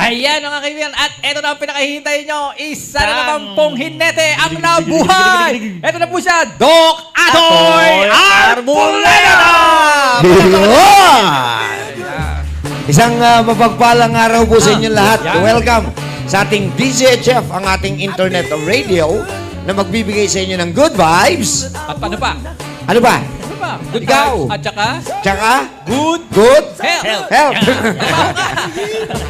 Ayan mga kaibigan. At eto na ang pinakahihintay nyo. Isa na naman pong hinete ang nabuhay. Eto na po siya, Doc Atoy Arbuleda! Isang mapagpalang araw po sa inyong lahat. Welcome sa ating DZHF, ang ating internet radio na magbibigay sa inyo ng good vibes. At paano pa? Ano ba? Ano pa? Good Ikaw. vibes. At saka, Tsaka? good Health.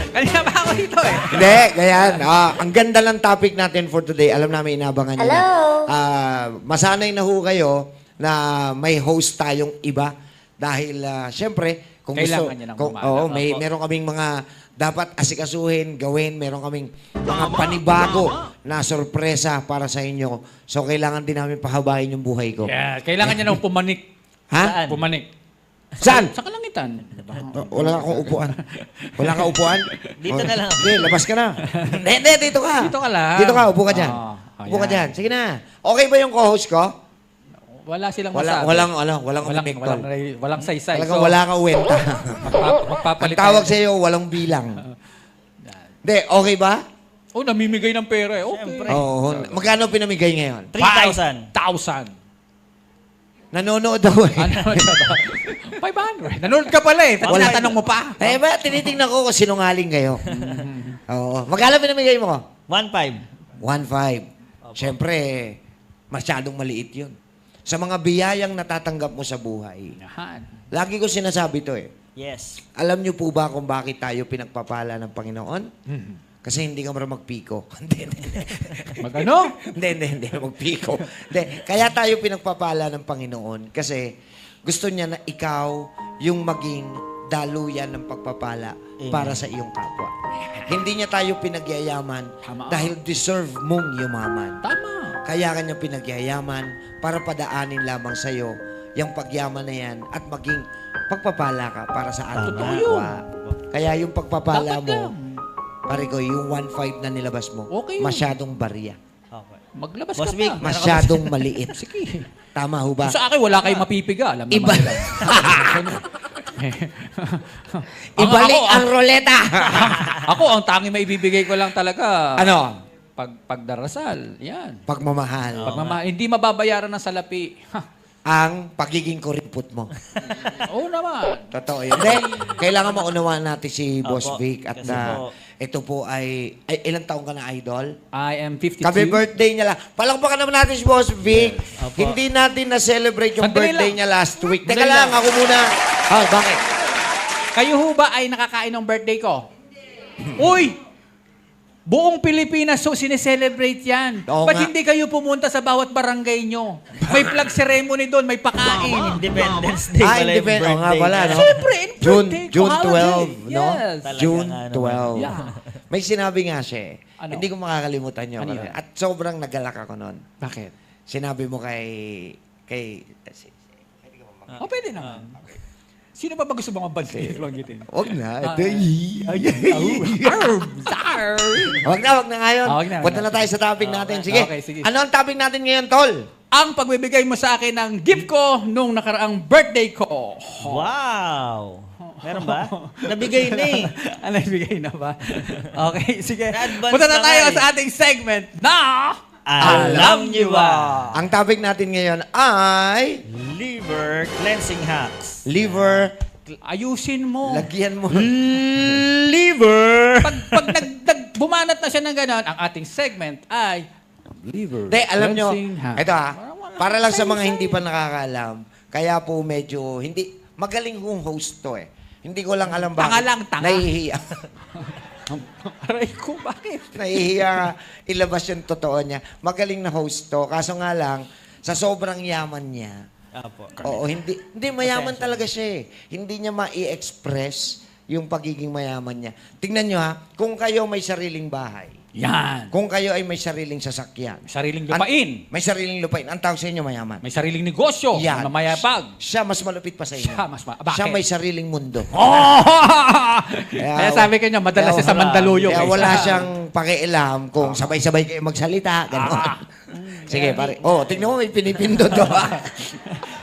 Kanina pa ako dito eh. Hindi, ganyan. Ang ganda ng topic natin for today. Alam namin, inabangan nyo na. Masanay na ho kayo na may host tayong iba. Dahil, syempre, kung Kailangan gusto, niya ng kung, gumana. meron kaming mga dapat asikasuhin, gawin. Meron kaming mga panibago na sorpresa para sa inyo. So, kailangan din namin pahabain yung buhay ko. Yeah, kailangan niya nang pumanik. Ha? Pumanik. Saan? Sa kalangitan. Wala akong upuan. Wala kang upuan? Dito na lang. Hindi, labas ka na. Hindi, dito ka. Dito ka lang. Dito ka, upo ka dyan. Upo ka ayan. dyan. Sige na. Okay ba yung co-host ko? Wala silang Walang masabi. epekto. Walang saysay. Talagang wala kang wenta. Ang Magpapalit tawag tayo. sa iyo, walang bilang. Hindi, okay ba? Oh, namimigay ng pera eh. Okay. Siyempre. Oo. Magkano pinamigay ngayon? 3,000. 5,000. Nanonood ako eh. Ano ba? 500. Nanonood ka pala eh. Tinatanong mo pa. Eh ba, tinitingnan ko kung sinungaling kayo. Oo. Magkano pinamigay mo? 1,500. 1.5. Siyempre, masyadong maliit yun. Sa mga biyayang natatanggap mo sa buhay. Yan. Lagi ko sinasabi to eh. Yes. Alam niyo po ba kung bakit tayo pinagpapala ng Panginoon? Kasi hindi ka marunong magpiko. Hindi. Magano? Hindi. Magpiko. Hindi. Kaya tayo pinagpapala ng Panginoon kasi gusto niya na ikaw yung maging daluyan ng pagpapala para sa iyong kapwa. Hindi niya tayo pinagyayaman Tama. dahil deserve mong yumaman. Tama. Kaya kanya pinagyayaman para padaanin lamang sa iyo yung pagyaman na yan at maging pagpapala ka para sa ating Totoo kapwa. Kaya yung pagpapala Dapat mo, lang. pare ko, yung 1.5 na nilabas mo, Okay yun. masyadong barya. Okay. Maglabas Boss ka Vic, pa. Masyadong maliit. Sige. Tama ho ba? Sa akin, wala kayong mapipiga. Alam Iba. naman nila. Ibalik ang roleta! Ako, ang tangi maibibigay ko lang talaga. Ano? Pagdarasal. Yan. Pagmamahal. Hindi mababayaran ng salapi. Ang pagiging kuripot mo. Oo naman. Totoo yun. Hindi, kailangan maunawaan natin si Boss Opo. Vic. At Kasi po, ito po ay ilang taong ka na, Idol? I am 52. Kami birthday niya lang. Palakpakan naman natin si Boss Vic. Opo. Hindi natin na-celebrate yung Sandali birthday lang. niya last week. Teka Sandali lang, lang. ako muna. Bakit? Kayo ho ba ay nakakain ng birthday ko? Uy! Buong Pilipinas so sineselebrate yan. Oo Ba't nga. hindi kayo pumunta sa bawat barangay nyo? May flag ceremony doon, may pakain. Independence Day pala yung Independence. Oo nga birthday. pala, no? Siyempre, in birthday ko, June holiday. 12, no? Yes. Talaga June nga naman. 12. Yeah. May sinabi nga siya eh. Ano? Hindi ko makakalimutan yun. Ano yun? At sobrang nagalak ako nun. Bakit? Sinabi mo kay Oh, pwede naman. Sino ba gusto mga birthday? Wag na. Wag na ngayon. Wag na. Punta na tayo sa topic natin. Sige. Okay, sige. Ano ang topic natin ngayon, Tol? Ang pagbibigay mo sa akin ng gift ko nung nakaraang birthday ko. Wow! Meron ba? Nabigay na eh. Ano ibigay na ba? Okay, sige. Na-advance Punta na na tayo nga eh. sa ating segment na... Alam niyo ba? Ang topic natin ngayon ay Liver cleansing hacks. liver. Ayusin mo. Lagyan mo. Liver! Pag bumanat na siya ng gano'n, ang ating segment ay liver. Hindi, alam nyo. cleansing hack. Ito para lang sa mga hindi pa nakakaalam. Kaya po medyo, hindi, magaling kong host to eh. Hindi ko lang alam bakit. Tanga lang, tanga. Nahihiya. Aray ko, bakit? Nahihiya ilabas yung totoo niya. Magaling na host to. Kaso nga lang, sa sobrang yaman niya, Apo. oo, hindi mayaman talaga siya eh. Hindi niya ma-i-express yung pagiging mayaman niya. Tingnan nyo ha, kung kayo may sariling bahay, Yan. kung kayo ay may sariling sasakyan, Sariling lupain. may sariling lupain, ang tawag sa inyo mayaman. May sariling negosyo. Yan. Na mayapag. Siya mas malupit pa sa inyo. Bakit? Siya may sariling mundo. Oh! Kaya sabi ko niya, madalas siya sa Mandaluyong. Kaya eh. wala siyang pakialam kung sabay-sabay kayo magsalita. Gano'n. Sige, pare. Oh, tingnan mo, may pinipindot to.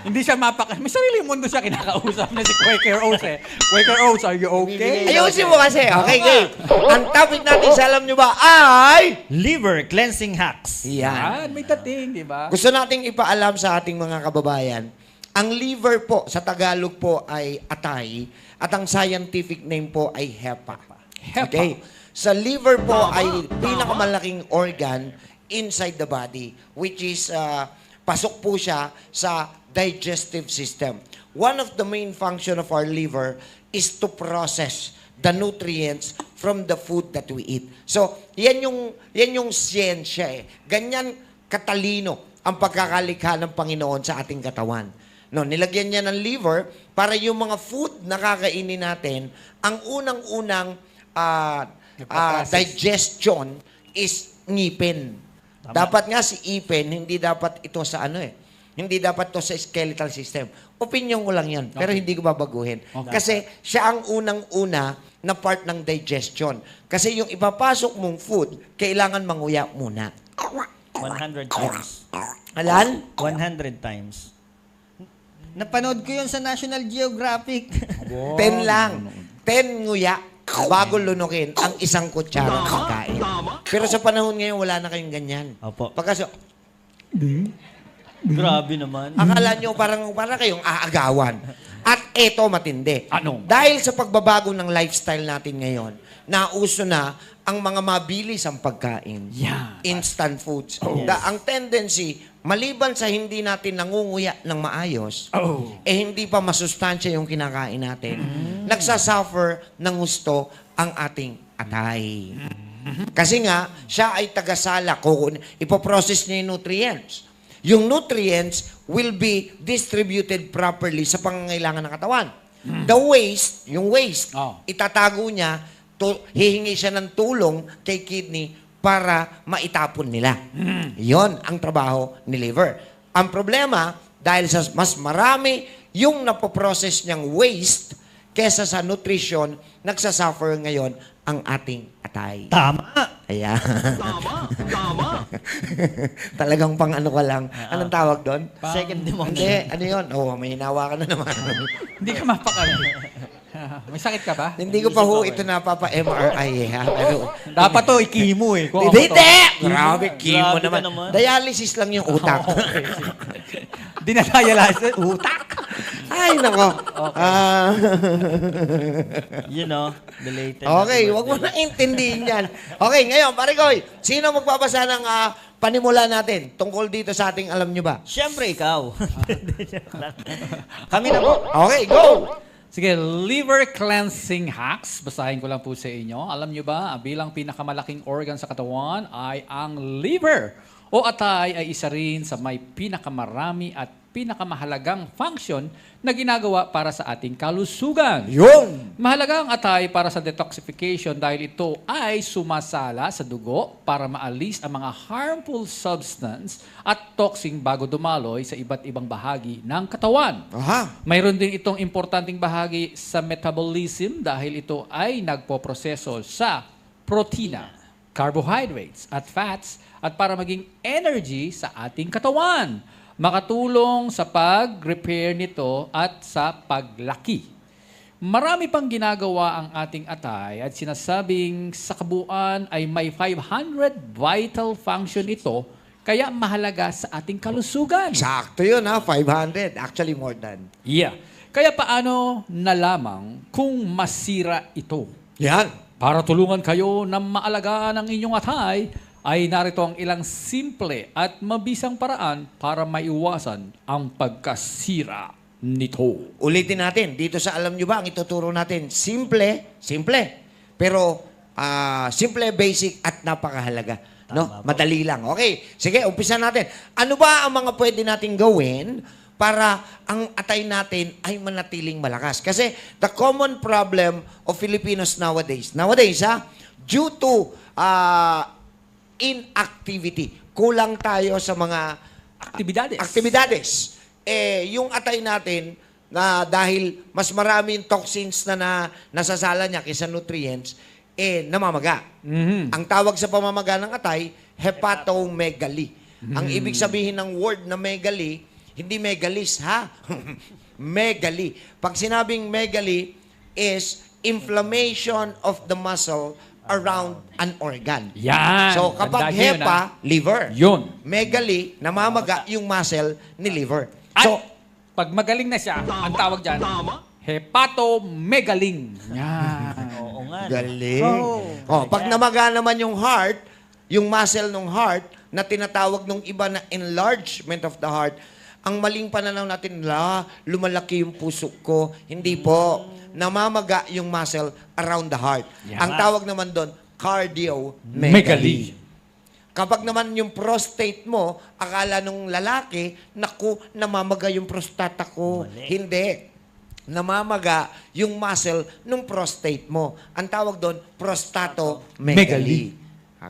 Hindi siya may sariling mundo siya kinakausap na si Quaker Oats eh. Quaker Oats, are you okay? Ayusin mo kasi. Okay, game. Ang topic natin sa alam nyo ba ay... Liver cleansing hacks. Yan. Yan, may dating, di ba? Gusto nating ipaalam sa ating mga kababayan, ang liver po sa Tagalog po ay atay at ang scientific name po ay HEPA. HEPA. Okay? Sa liver po ay pinakamalaking organ inside the body, which is pasok po siya sa digestive system. One of the main function of our liver is to process the nutrients from the food that we eat. So, yan yung siyensya eh. Ganyan katalino ang pagkakalikha ng Panginoon sa ating katawan. No, nilagyan niya ng liver para yung mga food na kakainin natin, ang unang-unang digestion is ngipin. Dapat nga si ipin, hindi dapat ito sa hindi dapat to sa skeletal system. Opinion ko lang yan, pero hindi ko babaguhin. Okay. Kasi siya ang unang-una na part ng digestion. Kasi yung ipapasok mong food, kailangan manguya muna. 100 times. Alan? 100 times. Napanood ko yun sa National Geographic. 10 lang. 10 nguya bago lunukin ang isang kutsara ng pagkain. Pero sa panahon ngayon, wala na kayong ganyan. Opo. Pagkaso, Grabe naman. akala nyo parang kayong aagawan. At eto matindi. Ano? Dahil sa pagbabago ng lifestyle natin ngayon, nauso na ang mga mabilis ang pagkain. Yan. Instant foods. Yes. Ang tendency, maliban sa hindi natin nangunguya ng maayos, hindi pa masustansya yung kinakain natin. Nagsasuffer ng gusto ang ating atay. Kasi nga, siya ay tagasala. Ipoprocess niya yung nutrients. Yung nutrients will be distributed properly sa pangangailangan ng katawan. The waste, itatago niya, hihingi siya ng tulong kay kidney para maitapon nila. Yon ang trabaho ni liver. Ang problema, dahil sa mas marami yung napoprocess niyang waste kesa sa nutrition, nagsasuffer ngayon ang ating atay. Tama. Ayan. Talagang pang ano ka lang. Anong tawag doon? Second demotion. Hindi, ano yun? Oh, may hinawa ka na naman. Hindi ka mapakali. May sakit ka ba? Hindi ko pa ho ito napapa-MRI eh, ha? Pero, Dapat to, ikimo eh. Kung hindi! ako to. Grabe, chemo Grabe ka naman. naman. Dialysis lang yung utak. Dinadayalize utak. Ay, nako. You know, belated. Okay, happy wag mo birthday. na intindihin yan. Okay, ngayon, pare Koy, sino magbabasa ng panimula natin tungkol dito sa ating alam nyo ba? Siyempre, ikaw. Kami na po. Okay, go! Sige, liver cleansing hacks. Basahin ko lang po sa inyo. Alam nyo ba, bilang pinakamalaking organ sa katawan ay ang liver o atay ay isa rin sa may pinakamarami at pinakamahalagang function na ginagawa para sa ating kalusugan. Yun! Mahalaga ang atay para sa detoxification dahil ito ay sumasala sa dugo para maalis ang mga harmful substance at toxin bago dumaloy sa iba't ibang bahagi ng katawan. Aha. Mayroon din itong importanteng bahagi sa metabolism dahil ito ay nagpoproseso sa protina, carbohydrates at fats at para maging energy sa ating katawan. Makatulong sa pag-repair nito at sa paglaki. Marami pang ginagawa ang ating atay at sinasabing sa kabuuan ay may 500 vital function ito kaya mahalaga sa ating kalusugan. Sakto yun ha, 500. Actually, more than. Yeah. Kaya paano na lamang kung masira ito? Yan. Para tulungan kayo na maalagaan ang inyong atay, ay narito ang ilang simple at mabisang paraan para maiwasan ang pagkasira nito. Ulitin natin, dito sa alam nyo ba, ang ituturo natin, simple, pero simple, basic, at napakahalaga. No? Madali lang. Okay, sige, umpisa natin. Ano ba ang mga pwede nating gawin para ang atay natin ay manatiling malakas? Kasi the common problem of Filipinos nowadays due to inactivity, kulang tayo sa mga aktibidades. Yung atay natin, na dahil mas maraming toxins na nasasala niya kaysa nutrients, namamaga. Ang tawag sa pamamaga ng atay, hepatomegaly. Ang ibig sabihin ng word na megaly, Hindi megalis, ha? Megali. Pag sinabing megali is inflammation of the muscle around an organ. Yan. So, kapag Tandaan niyo yun, hepa, liver. Yun. Megali, namamaga yung muscle ni liver. At So, pag magaling na siya, ang tawag dyan, hepatomegaling. Yan. Oo nga. galing. Oh, Pag namaga naman yung heart, yung muscle ng heart, na tinatawag nung iba na enlargement of the heart, ang maling pananaw natin, lumalaki yung puso ko. Hindi po. Namamaga yung muscle around the heart. Yeah. Ang tawag naman doon, cardiomegaly. Megaly. Kapag naman yung prostate mo, akala nung lalaki, naku, namamaga yung prostata ko. Mali. Hindi. Namamaga yung muscle nung prostate mo. Ang tawag doon, prostatomegaly.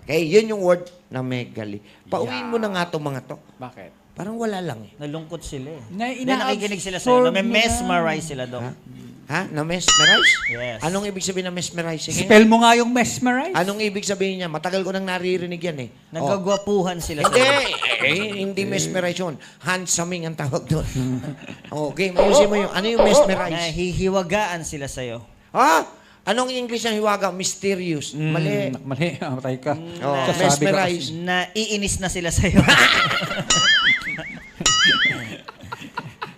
Okay? Yun yung word na megaly. Pauwiin mo na nga itong mga to. Bakit? Parang wala lang eh. Nalungkot sila eh. Na Hindi, nakikinig sila sa'yo. ina-absorb Mesmerize sila daw. Ha? Na-mesmerize? Yes. Anong ibig sabihin na mesmerizing? Spell mo nga yung mesmerize. Anong ibig sabihin niya? Matagal ko nang naririnig yan eh. Nagagwapuhan sila Hindi, sa'yo. hindi mesmerize yun. Handsoming ang tawag doon. Okay, ayusin mo yung, ano yung mesmerize? Nahihiwagaan sila sa'yo. Ha? Anong English ng hiwaga? Mysterious. Mali. Mali. Matay ka. Oh, Sasabi ka mesmerize. Naiinis na sila sa'yo.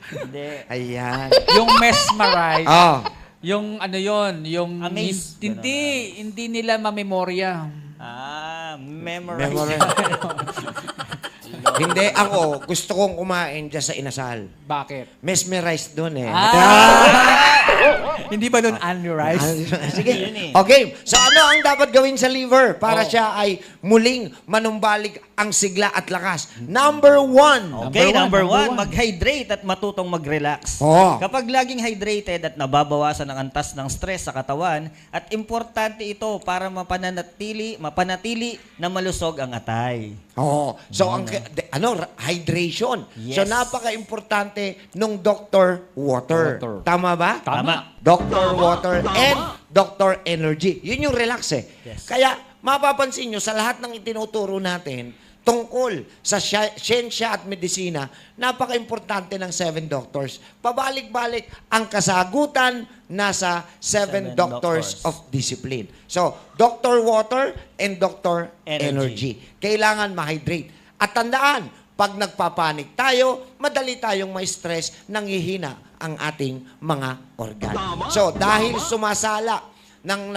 Hindi. Ayan. Yung mesmerize, Oh. yung ano yon, yung Amaze. hindi nila mamemorya. Memorize. Memory. Hindi, ako, gusto kong kumain dyan sa inasal. Bakit? Mesmerized doon eh. Hindi ba doon aneurize? Sige. Yun eh. Okay. So ano ang dapat gawin sa liver para siya ay muling manumbalik ang sigla at lakas? Number 1. Okay, Number number one. one, mag-hydrate at matutong mag-relax. Oo. Kapag laging hydrated at nababawasan ang antas ng stress sa katawan, at importante ito para mapanatili na malusog ang atay. Oo. So hydration. Yes. So napaka-importante nung Dr. Water. Water. Tama ba? Tama. Dr. Water and Dr. Energy. Yun yung relax eh. Yes. Kaya mapapansin nyo sa lahat ng itinuturo natin tungkol sa siyensya at medisina, napaka-importante ng 7 doctors. Pabalik-balik ang kasagutan nasa 7 doctors of discipline. So, Dr. Water and Dr. Energy. Kailangan ma-hydrate. At tandaan, pag nagpapanik tayo, madali tayong ma-stress, nanghihina ang ating mga organ. So, dahil sumasala ng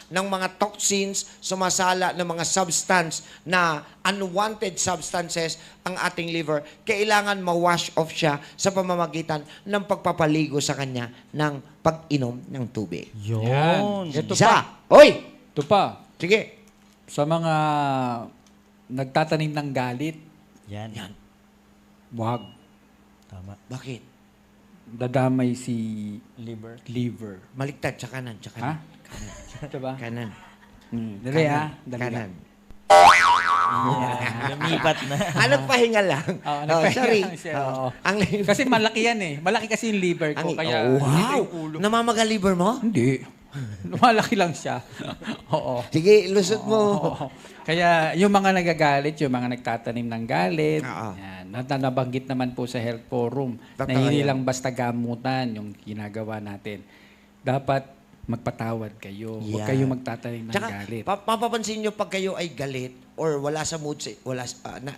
mga toxins, sumasala ng mga substance na unwanted substances ang ating liver, kailangan ma-wash off siya sa pamamagitan ng pagpapaligo sa kanya ng pag-inom ng tubig. Yun. Ito Isa. pa. Oy! Ito pa. Sige. Sa mga nagtatanim ng galit, Yan. wag. Tama. Bakit? Dadamay si Liver. liver. Maligtad sa kanan, sa Ha? kanan. Diba? Kanan. Dali ha. Dali Kanan. Lumipat na. Anong pahinga lang? Oh, Oh, sorry. lang siya, Oh, oo. ang liver. Kasi malaki yan eh. Malaki kasi yung liver ko. Kaya Oh, dito wow! yung ulo. Namamaga liver mo? Hindi. Malaki lang siya. Oo. Sige, lusot mo. Oo. Kaya yung mga nagagalit, yung mga nagtatanim ng galit, Oo. yan, nabanggit naman po sa Health Forum Totoo na hindi yan. lang basta gamutan yung ginagawa natin. Dapat magpatawad kayo. Huwag Yan. kayo magtatanim ng Tsaka, galit. mapapansin nyo pag kayo ay galit or wala sa mood,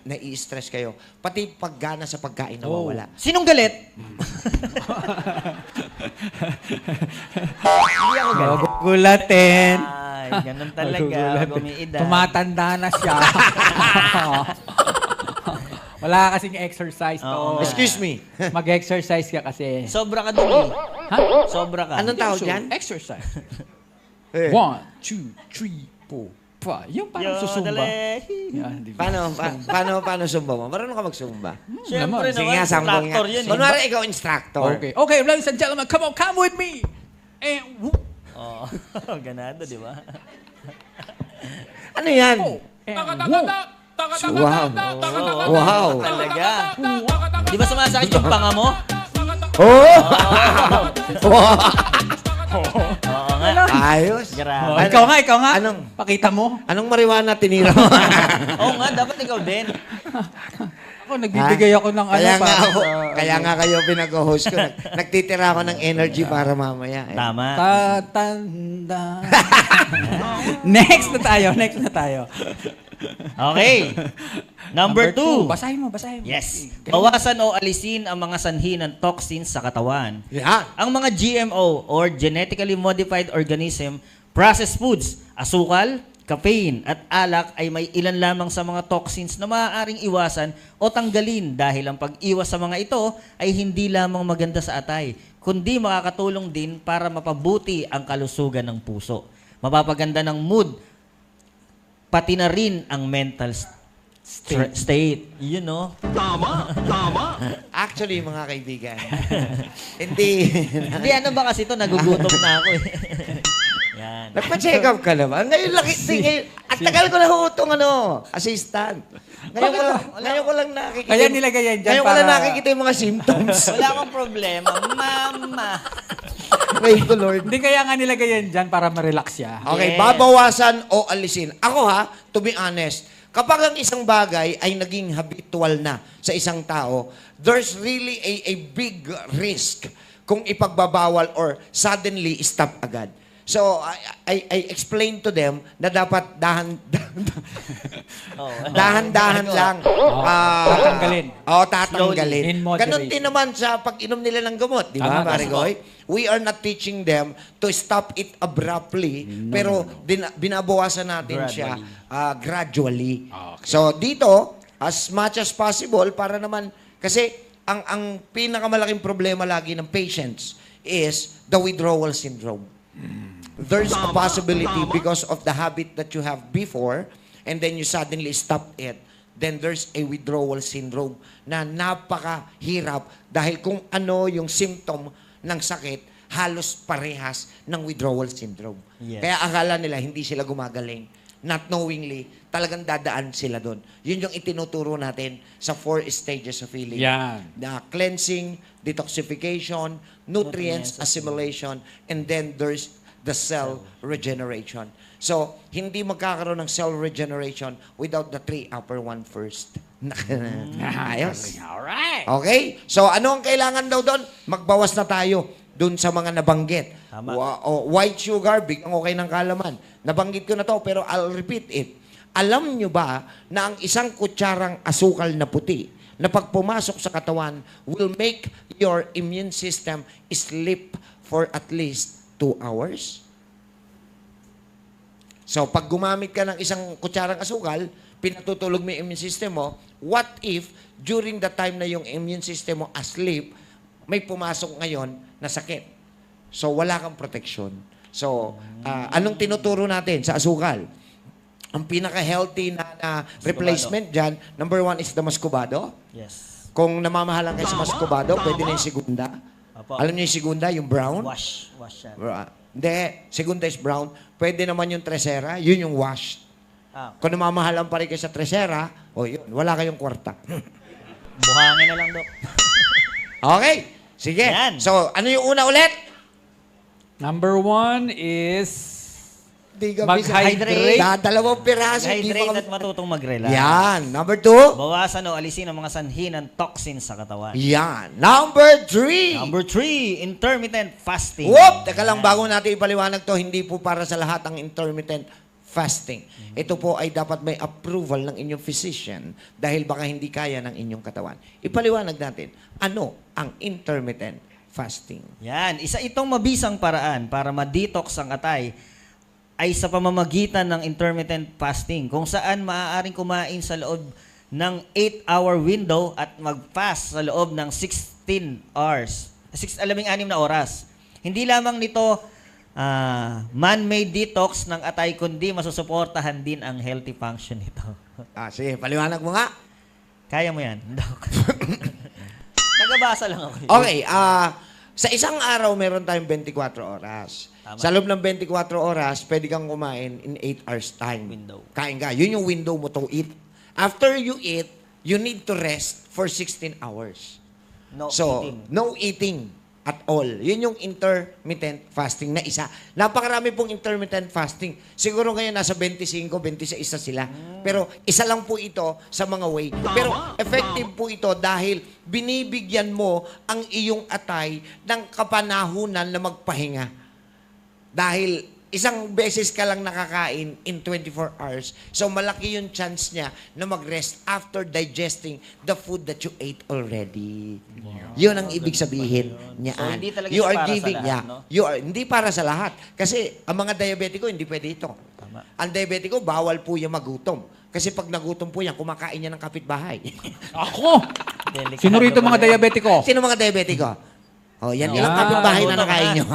nai-stress kayo, pati paggana sa pagkain nawawala. Sinong galit? Gulatin. Ay, ganun talaga. Gumiida. Tumatanda na siya. Wala kasing exercise to. Oo. Excuse me. Mag-exercise ka kasi. Sobra ka dun eh. Ha? Sobra ka. Anong tawag So, dyan? exercise. Eh. 1, 2, 3, 4, 5. Yung parang susumba. Yan, di ba? Paano sumba mo? Marunong ka magsumba? Siyempre Sige naman, nga, sambong nga. instructor yun eh. Kunwari, ikaw instructor. Okay. Okay, ladies and gentlemen, come on, come with me. And, Oo. Ganado, di ba? Ano yan? Wow. Wow. Talaga. Di ba sumasakit yung panga mo? Oh! Oo nga. Ayos. Grabe. Oh, ikaw nga. Anong? Pakita mo. Anong marijuana tinira mo? Oo nga, dapat ikaw din. Ako, nagbibigay ako ng ano Kaya nga, para ako, sa- kaya nga kayo pinag-host ko. Nagtitira ako ng energy para mamaya. Tama. Tatanda. Next na tayo. Okay. Number 2. Basahin mo. Yes. Bawasan o alisin ang mga sanhi ng toxins sa katawan. Yan. Ang mga GMO or genetically modified organism, processed foods, asukal, caffeine at alak ay may ilan lamang sa mga toxins na maaaring iwasan o tanggalin dahil ang pag-iwas sa mga ito ay hindi lamang maganda sa atay, kundi makakatulong din para mapabuti ang kalusugan ng puso. Mapapaganda ng mood, pati na rin ang mental state. You know? Actually, mga kaibigan, hindi. Hindi, ano ba kasi ito? Nagugutom na ako eh. Yan. Nagpa-check up ka naman. Ngayon lang, at tagal ko na ho itong assistant. Ngayon ko lang nakikita. Kaya nilagay yan dyan Ngayon ko lang para- nakikita yung mga symptoms. Wala akong problema. Mama. Pray the Lord. Hindi kaya nga nilagay yan dyan para ma-relax siya. Okay, Yes. babawasan o alisin. Ako to be honest, kapag ang isang bagay ay naging habitual na sa isang tao, there's really a big risk kung ipagbabawal or suddenly stop agad. So, I explained to them na dapat dahan-dahan lang. Tatanggalin. Tatanggalin. In moderation. Ganon din naman sa pag-inom nila ng gamot, di ba, Tama, Marigoy? We are not teaching them to stop it abruptly, pero binabawasan natin siya gradually. Okay. So, dito, as much as possible, para naman, kasi ang pinakamalaking problema lagi ng patients is the withdrawal syndrome. There's a possibility because of the habit that you have before and then you suddenly stop it, then there's a withdrawal syndrome na napakahirap dahil kung ano yung symptom ng sakit, halos parehas ng withdrawal syndrome. Yes. Kaya akala nila hindi sila gumagaling. Not knowingly, talagang dadaan sila doon. Yun yung itinuturo natin sa 4 stages of healing. Yan. The cleansing, detoxification, nutrients assimilation, and then there's the cell regeneration. So, hindi magkakaroon ng cell regeneration without the 3 upper one first. Ayos. Alright. Okay? So, ano ang kailangan daw doon? Magbawas na tayo doon sa mga nabanggit. Tama. White sugar, biglang okay ng kalaman. Nabanggit ko na to, pero I'll repeat it. Alam nyo ba na ang isang kutsarang asukal na puti na pag pumasok sa katawan will make your immune system sleep for at least 2 hours? So, pag gumamit ka ng isang kutsarang asukal, pinatutulog mo yung immune system mo, what if during the time na yung immune system mo asleep, may pumasok ngayon na sakit? So, wala kang protection. So, anong tinuturo natin sa asukal? Ang pinaka-healthy na replacement dyan, number 1 is the muscovado. Yes. Kung namamahalan kayo sa muscovado, pwede na yung segunda. Apo. Alam niyo yung segunda, yung brown? Wash yan. Hindi, segunda is brown. Pwede naman yung tresera, yun yung washed. Kung namamahalan pa rin kayo sa tresera, yun, wala kayong kwarta. Buhangin na lang, Dok. Okay, sige. Yan. So, ano yung una ulit? Number 1 is Mag-hydrate. Dalawang piraso. hindi pa Hydrate kami- at matutong mag-relax. Yan. Number 2? Bawasan o alisin ang mga sanhi ng toxins sa katawan. Yan. Number 3? Number 3, intermittent fasting. Whoop! Teka lang, bago natin ipaliwanag to, hindi po para sa lahat ang intermittent fasting. Ito po ay dapat may approval ng inyong physician dahil baka hindi kaya ng inyong katawan. Ipaliwanag natin, ano ang intermittent fasting? Yan, isa itong mabisang paraan para ma-detox ang atay ay sa pamamagitan ng intermittent fasting kung saan maaaring kumain sa loob ng 8-hour window at mag-fast sa loob ng 16 hours. 16 na oras. Hindi lamang nito man-made detox ng atay kundi masusuportahan din ang healthy function nito. Sige, paliwanag mo nga. Kaya mo yan, Doc. Nagabasa lang ako. Okay, sa isang araw meron tayong 24 oras. Tama. Sa loob ng 24 oras, pwede kang kumain in 8 hours time. Window. Kain ka. Yun yung window mo to eat. After you eat, you need to rest for 16 hours. No So, eating. no eating. at all. Yun yung intermittent fasting na isa. Napakarami pong intermittent fasting. Siguro ngayon nasa 25, 26 sila. Pero isa lang po ito sa mga way. Pero effective po ito dahil binibigyan mo ang iyong atay ng kapanahunan na magpahinga. Dahil isang beses ka lang nakakain in 24 hours. So, malaki yung chance niya na mag-rest after digesting the food that you ate already. Yun ang ibig sabihin niya. So, hindi talaga you siya are para sa giving, lahat, yeah. no? Hindi para sa lahat. Kasi ang mga diabetiko, hindi pwede ito. Tama. Ang diabetiko, bawal po yung magutom. Kasi pag nagutom po yan, kumakain yan ng kapitbahay. Ako! Delikado Sino rito pala mga yan. diabetiko? Sino mga diabetiko? Oh, yan. Yeah. Ilang kapitbahay na Gutom nakain na. nyo.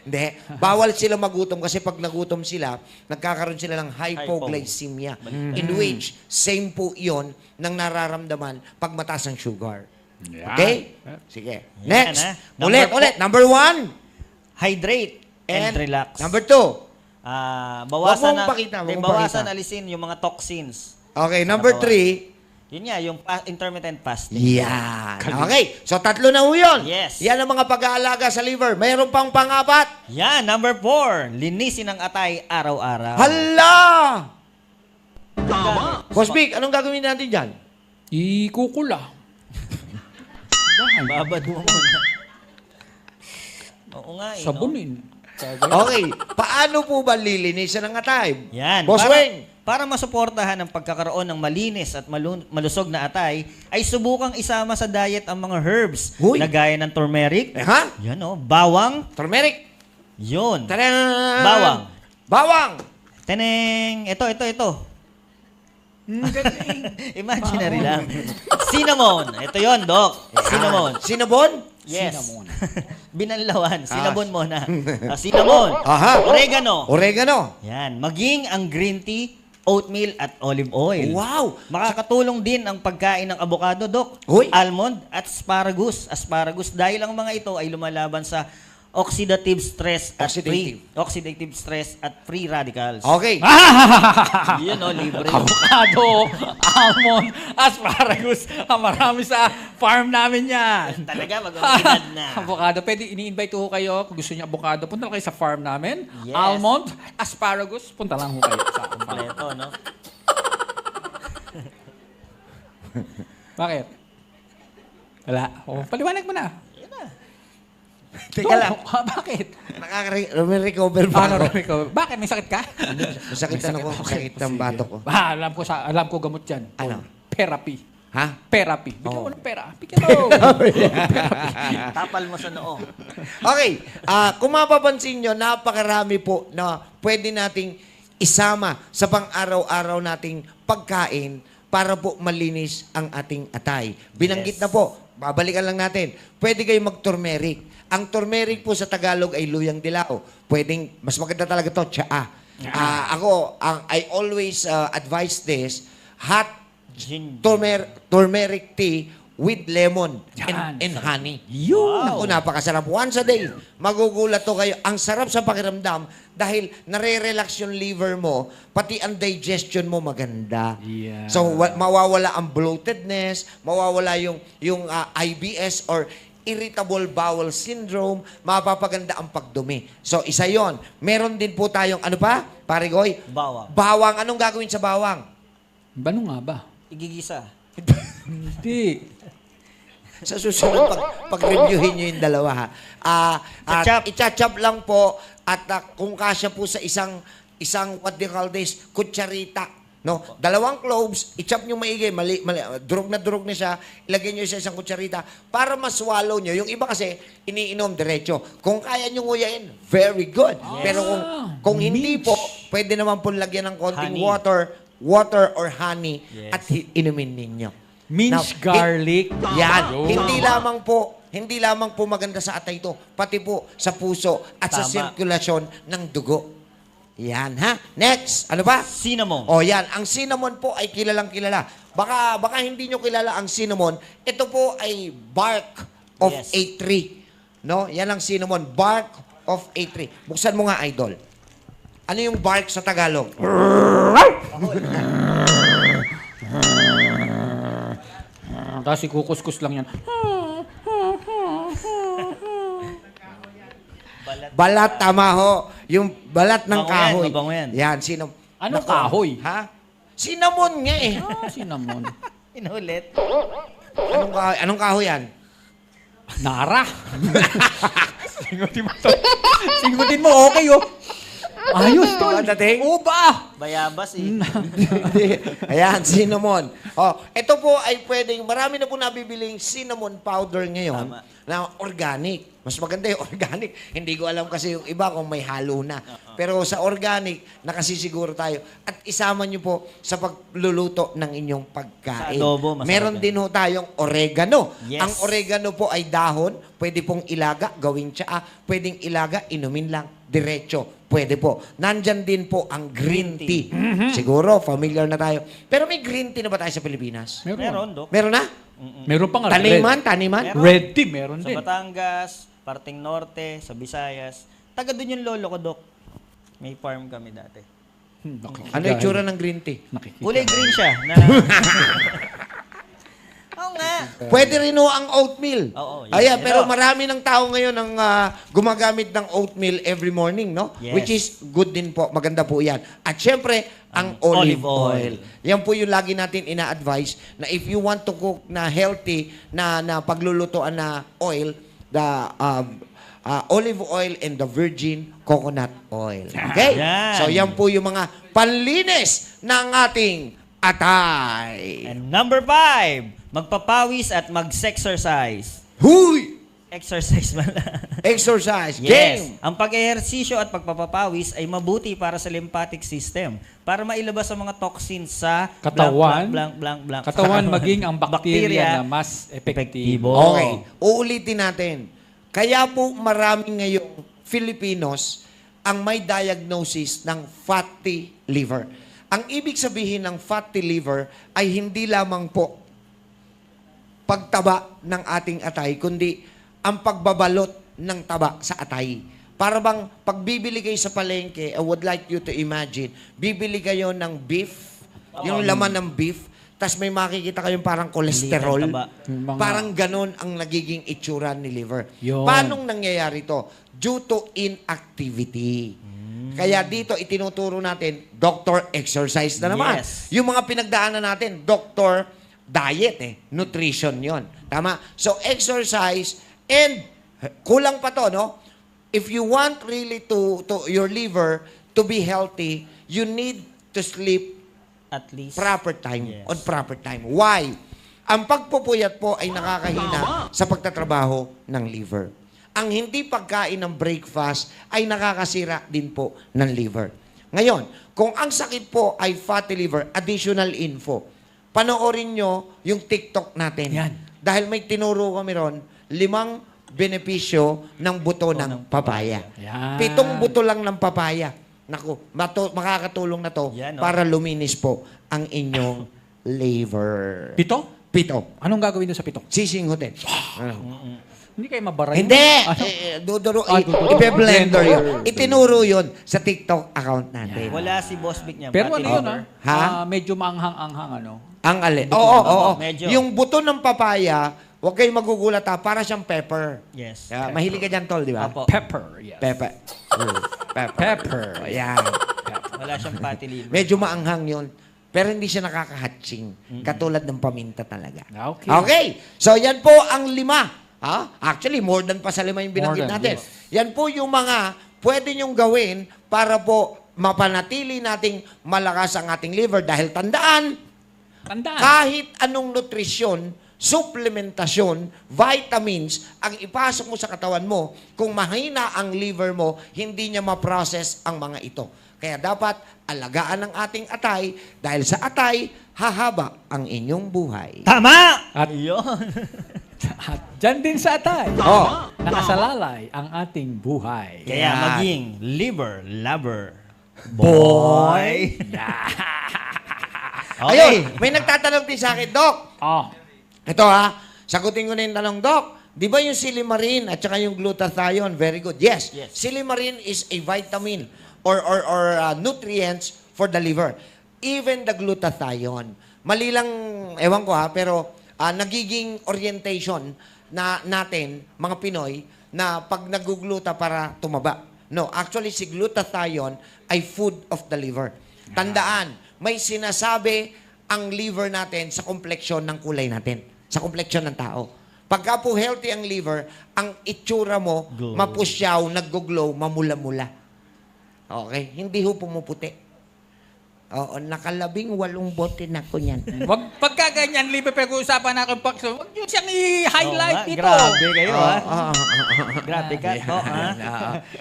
Hindi. Bawal sila magutom kasi pag nagutom sila, nagkakaroon sila ng hypoglycemia. In which, same po yon ng nararamdaman pag mataas ang sugar. Yeah. Okay? Sige. Yan, Next. ha? Ulit. Number 1. Hydrate and relax. Number 2. Bawasan Wag mong pakita, wag mong bawasan pakita. alisin yung mga toxins. Okay, number Nabawasan. 3. Yun nga, yung intermittent fasting. Yan. Okay. So, 3 na ho yun. Yes. Yan ang mga pag-aalaga sa liver. Mayroon pang pang-4. Yan, number 4. Linisin ang atay araw-araw. Hala! Boss Big, anong gagawin natin dyan? Ikukula. Babad mo muna. Oo nga eh. Sabunin. Okay. Paano po ba lilinisan ang atay? Yan. Boss Weng. Para masuportahan ang pagkakaroon ng malinis at malusog na atay, ay subukang isama sa diet ang mga herbs Huy. na gaya ng turmeric, Ha? yan o, bawang, Turmeric. yun. Tadaan! Bawang. Bawang. Teneng! Ito. Imaginary lang. Cinnamon. Ito yon, Doc. Cinnamon. Cinnamon? Yes. Cinnamon. Binanlawan. Cinnamon muna. Cinnamon. Aha. Oregano. Oregano. Yan. Maging ang green tea, oatmeal at olive oil. Wow. Makakatulong din ang pagkain ng avocado, Doc. Uy. Almond at asparagus. Asparagus dahil ang mga ito ay lumalaban sa oxidative stress at free radicals. Okay. Yun o, libre. Avocado, almond, asparagus. Marami sa farm namin yan. Talaga, mag-uminad na. Avocado. Pwede ini-invite ho kayo kung gusto niyo avocado. Punta lang kayo sa farm namin. Yes. Almond, asparagus. Punta lang ho kayo sa farm. Kompleto, no? Bakit? Wala. O, paliwanag mo na. Teka lang. Bakit? Recover ba Ano, ako? Rico? Bakit? May sakit ka? Masakit ano ko. Masakit ang bato ko. Alam ko gamot yan. Ano? Therapy. Ha? Therapy. Bigyan Oo. mo ng pera. Bigyan mo. Tapal mo sa noo. Okay. Kung mapapansin nyo, napakarami po na pwede nating isama sa pang-araw-araw nating pagkain para po malinis ang ating atay. Binanggit Yes. na po. Babalikan lang natin. Pwede kayo mag-turmeric. Ang turmeric po sa Tagalog ay luyang dilaw. Pwedeng, mas maganda talaga to, tsaa. I always advise this, hot turmeric tea with lemon and honey. Yun. Ako, napakasarap. Once a day, magugulat to kayo. Ang sarap sa pakiramdam dahil nare-relax yung liver mo, pati ang digestion mo maganda. Yeah. So, mawawala ang bloatedness, mawawala yung IBS or irritable bowel syndrome, mapapaganda ang pagdumi. So, isa yon. Meron din po tayong, ano pa? Pare Goy? Bawang. Bawang. Anong gagawin sa bawang? Ano nga ba? Igigisa. Hindi. Sa susunod, pag-reviewin nyo yung dalawa, ha? Chop. Icha-chop lang po at kung kasya po sa isang what do you call this, kutsarita. No? 2 cloves, i-chop nyo maigi, durog na siya, ilagay nyo sa isang kutsarita para maswallow nyo. Yung iba kasi, iniinom diretso. Kung kaya nyo nguyain, very good. Pero kung hindi po, pwede naman po lagyan ng konting Honey. water or honey Yes. at inumin ninyo. Minced Now, garlic. Yan. Yun. Hindi lamang po maganda sa atay ito, pati po sa puso at sa Tama. sirkulasyon ng dugo. Yan, ha? Next. Ano ba? Cinnamon. O yan, ang cinnamon po ay kilalang kilala. Baka hindi nyo kilala ang cinnamon. Ito po ay bark of Yes. a tree. No? Yan ang cinnamon, bark of a tree. Buksan mo nga, idol. Ano yung bark sa Tagalog? Tapos ikukuskus lang yan. Balat, tama ho. Yung balat ng Mabango yan, kahoy. mabango yan. Yan, Anong Nako. kahoy? Ha? Cinnamon nga eh. Cinnamon. Inulit. Anong kahoy? Anong kahoy yan? Nara. Singutin mo to. Singutin mo, okay oh. Ayos tol. Ano dating? Oo ba? Bayabas eh. Hindi. Ayan, cinnamon. Oh, ito po ay pwedeng, marami na po nabibiling cinnamon powder ngayon Tama. na organic. Mas maganda yung organic. Hindi ko alam kasi yung iba kung may halo na. Pero sa organic, nakasisiguro tayo. At isama nyo po sa pagluluto ng inyong pagkain. Sa adobo, masarap Meron yan. din ho tayong oregano. Yes. Ang oregano po ay dahon. Pwede pong ilaga, gawing tsaa. Pwedeng ilaga, inumin lang. Diretso. Pwede po. Nandyan din po ang green tea. Siguro, familiar na tayo. Pero may green tea na ba tayo sa Pilipinas? Meron, Dok. Meron na? Meron pa nga. Taniman? Taniman? Meron. Red tea, meron Sa din. Batangas, parting norte, sa Visayas. Taga doon yung lolo ko, Dok. May farm kami dati. Ano yung tsura ng green tea? Nakikita. Kulay green siya. Na... Oo nga. Pwede rin ho ang oatmeal. Oo, yes. Ayan, pero Pero- marami ng tao ngayon ang gumagamit ng oatmeal every morning, no? Yes. Which is good din po. Maganda po yan. At syempre, ang olive olive oil. oil. Yan po yung lagi natin ina-advise na if you want to cook na healthy, na paglulutoan na oil, the olive oil and the virgin coconut oil. Okay? Yan. So, yan po yung mga panlinis ng ating atay. And number 5, magpapawis at mag-sexercise. Huy! Exercise man Exercise. Yes. Game. Ang pag-ehersisyo at pagpapawis ay mabuti para sa lymphatic system para mailabas ang mga toxins sa Katawan. blank. Katawan maging ang bakterya na mas epektibo. Okay. Uulitin natin. Kaya po marami ngayong Filipinos ang may diagnosis ng fatty liver. Ang ibig sabihin ng fatty liver ay hindi lamang po pagtaba ng ating atay, kundi ang pagbabalot ng taba sa atay. Para bang pagbibili kayo sa palengke, I would like you to imagine, bibili kayo ng beef, yung laman ng beef, tas may makikita kayong parang kolesterol. Hindi, taba. Mga- Parang ganon ang nagiging itsura ni liver. Yun. Paanong nangyayari to? Due to inactivity. Kaya dito itinuturo natin, doctor exercise na naman. Yes. Yung mga pinagdaanan natin, doctor diet nutrition yon. Tama? So exercise and kulang pa to, no? If you want really to your liver to be healthy, you need to sleep At least. proper time, Yes. on proper time. Why? Ang pagpupuyat po ay nakakahina sa pagtatrabaho ng liver. Ang hindi pagkain ng breakfast ay nakakasira din po ng liver. Ngayon, kung ang sakit po ay fatty liver, additional info, panoorin nyo yung TikTok natin. Yan. Dahil may tinuro kami ron, 5 benepisyo ng buto ng papaya. Yan. 7 buto lang ng papaya. Naku, makakatulong na to Yan, oh. para luminis po ang inyong liver. 7? 7. Anong gagawin doon sa 7? Sisingutin. Hindi kayo mabaray. Hindi! Ano? Duduro, Duduro. ipe-blender yun. Blender. Itinuro yun sa TikTok account natin. Wala si Boss Vic niya. Pero ano fatty yun liver. Ha? medyo maanghang-anghang ano. Ang alin? Oo. Medyo. Yung buto ng papaya, huwag kayong magugulat ha, para siyang pepper. Yes. Yeah, mahilig ka dyan, Tol, di ba? Apo. Pepper, yes. Pepper. Pepper. Pepper. Ayan. Wala siyang fatty liver. Medyo maanghang yun. Pero hindi siya nakakahatsing. Katulad ng paminta talaga. Okay. Okay. So, yan po ang 5. Actually, more than pa sa 5 yung binanggit More than, natin. yes. Yan po yung mga pwede nyong gawin para po mapanatili nating malakas ang ating liver. Dahil tandaan, kahit anong nutrisyon, supplementasyon, vitamins, ang ipasok mo sa katawan mo, kung mahina ang liver mo, hindi niya ma-process ang mga ito. Kaya dapat alagaan ang ating atay dahil sa atay, hahaba ang inyong buhay. Tama! At- Yun. At dyan din sa atay, nakasalalay ang ating buhay. Kaya Yan. maging liver lover. Boy! Ayun, may nagtatanong din sa akin, Doc. Oh, Ito sagutin ko na yung tanong, Doc. Di ba yung silimarin at saka yung glutathione, very good. Yes, Yes. silimarin is a vitamin or nutrients for the liver. Even the glutathione. Mali lang, ewan ko pero nagiging orientation na natin, mga Pinoy, na pag nagugluta para tumaba. No, actually si glutathione ay food of the liver. Tandaan, may sinasabi ang liver natin sa kompleksyon ng kulay natin, sa kompleksyon ng tao. Pagka po healthy ang liver, ang itsura mo, Glow. mapusyaw, nag-glow, mamula-mula. Okay? Hindi ho pumuputi. Oo, nakalabing 8 bote na ko yan. Wag pagka ganyan, libre pag-uusapan natin pakso. Wag niyo siyang i-highlight Oo nga, dito. Grabe kayo, ha? Oo. Grabe ka. Oh, ha?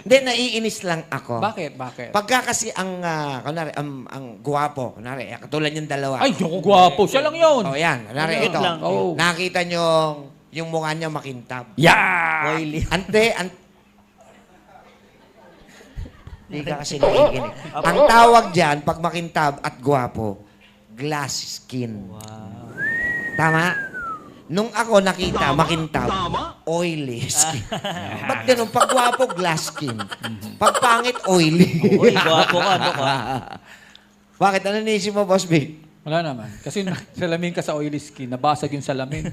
Hindi, naiinis lang ako. Bakit? Bakit? Pagka kasi kunwari, ang guwapo, kunwari, katulad yung dalawa. Ay, yung gwapo. Siya lang yun. Oh, yan. Kunwari, Ano ito. lang. Oh. Nakita nyo yung mukha niya makintab. Yeah! Oily. Hindi ka kasi nakikinig. Ang tawag dyan, pag makintab at guwapo, glass skin. Tama? Nung ako nakita, makintab, oily skin. Ba't ganun? Pag guwapo, glass skin. Pag pangit, oily. Uy, gwapo ka, Dok, ha? Bakit? Ano naisip mo, Boss Big? Wala naman. Kasi salamin ka sa oily skin, nabasag yung salamin.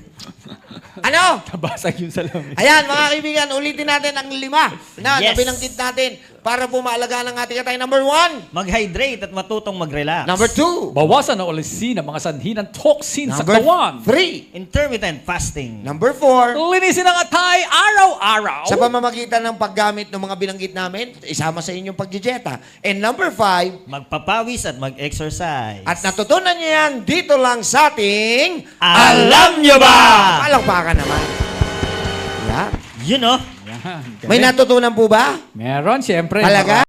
Ano? Nabasag yung salamin. Ayan, mga kaibigan, ulitin natin ang 5 na Yes. binanggit natin para pumaalagaan ng ating katay. Number 1. Mag-hydrate at matutong mag-relax. Number 2. Bawasan ang olisin ng mga sanhi ng toxin sa Number katawan. 3. Intermittent fasting. Number 4. Linisin ang atay araw-araw. Sa pamamagitan ng paggamit ng mga binanggit namin, isama sa inyong pagdijeta. And number 5, Magpapawis at mag-exercise. at natutunan niyo yan dito lang sa ating Alam Nyo Ba? Palakpakan naman. Yeah. Yun, oh. Yan. May natutunan po ba? Meron, siyempre. Talaga?